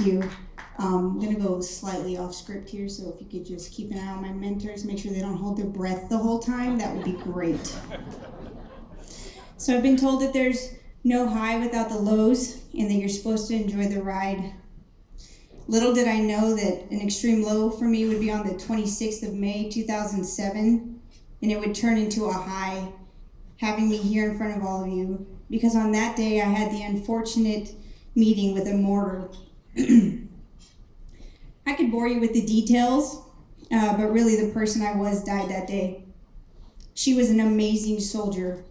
Thank you. I'm going to go slightly off script here, so if you could just keep an eye on my mentors, make sure they don't hold their breath the whole time, that would be great. So I've been told that there's no high without the lows, and that you're supposed to enjoy the ride. Little did I know that an extreme low for me would be on the 26th of May, 2007, and it would turn into a high, having me here in front of all of you, because on that day I had the unfortunate meeting with a mortar. I could bore you with the details, but really the person I was died that day. She was an amazing soldier,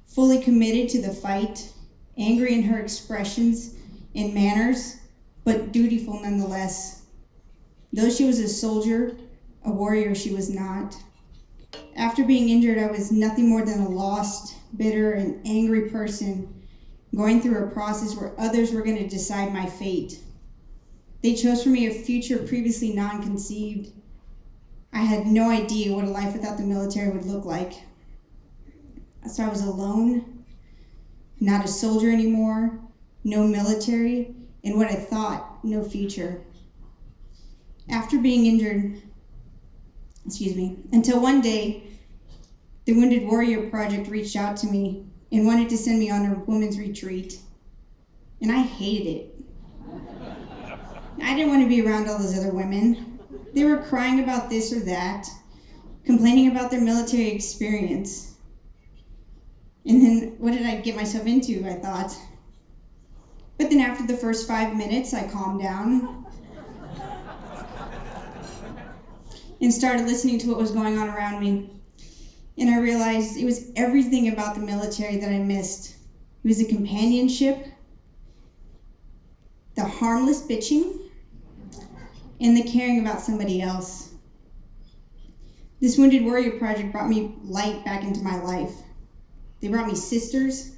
fully committed to the fight, angry in her expressions and manners, but dutiful nonetheless. Though she was a soldier, a warrior she was not. After being injured, I was nothing more than a lost, bitter, and angry person going through a process where others were going to decide my fate. They chose for me a future previously non-conceived. I had no idea what a life without the military would look like. So I was alone, not a soldier anymore, no military, and what I thought, no future. After being injured, until one day, the Wounded Warrior Project reached out to me and wanted to send me on a women's retreat. And I hated it. I didn't want to be around all those other women. They were crying about this or that, complaining about their military experience. And then what did I get myself into, I thought. But then after the first 5 minutes, I calmed down and started listening to what was going on around me. And I realized it was everything about the military that I missed. It was the companionship, the harmless bitching, and the caring about somebody else. This Wounded Warrior Project brought me light back into my life. They brought me sisters.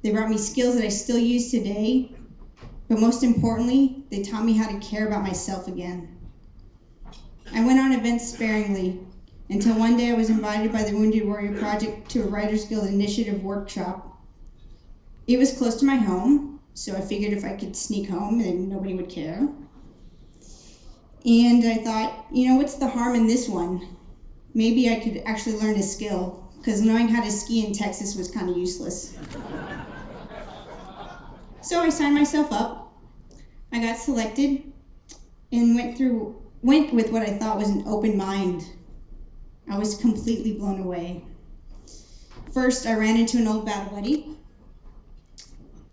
They brought me skills that I still use today. But most importantly, they taught me how to care about myself again. I went on events sparingly until one day I was invited by the Wounded Warrior Project to a Writers Guild Initiative workshop. It was close to my home, so I figured if I could sneak home then nobody would care. And I thought, what's the harm in this one? Maybe I could actually learn a skill, because knowing how to ski in Texas was kind of useless. So I signed myself up. I got selected and went with what I thought was an open mind. I was completely blown away. First, I ran into an old battle buddy,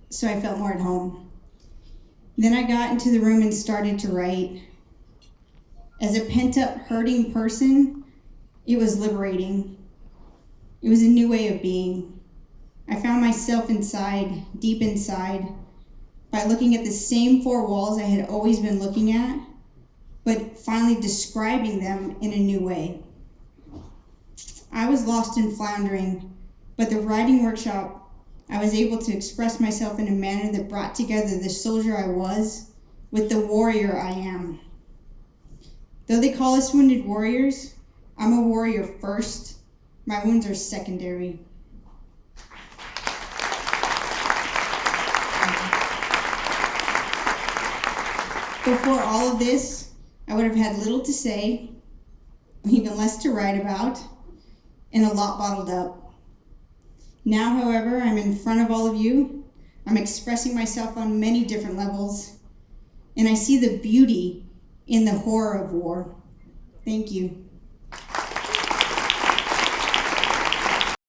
so I felt more at home. Then I got into the room and started to write. As a pent-up, hurting person, it was liberating. It was a new way of being. I found myself inside, deep inside, by looking at the same four walls I had always been looking at, but finally describing them in a new way. I was lost and floundering, but the writing workshop, I was able to express myself in a manner that brought together the soldier I was with the warrior I am. Though they call us wounded warriors, I'm a warrior first. My wounds are secondary. Before all of this, I would have had little to say, even less to write about, and a lot bottled up. Now, however, I'm in front of all of you. I'm expressing myself on many different levels, and I see the beauty in the horror of war. Thank you.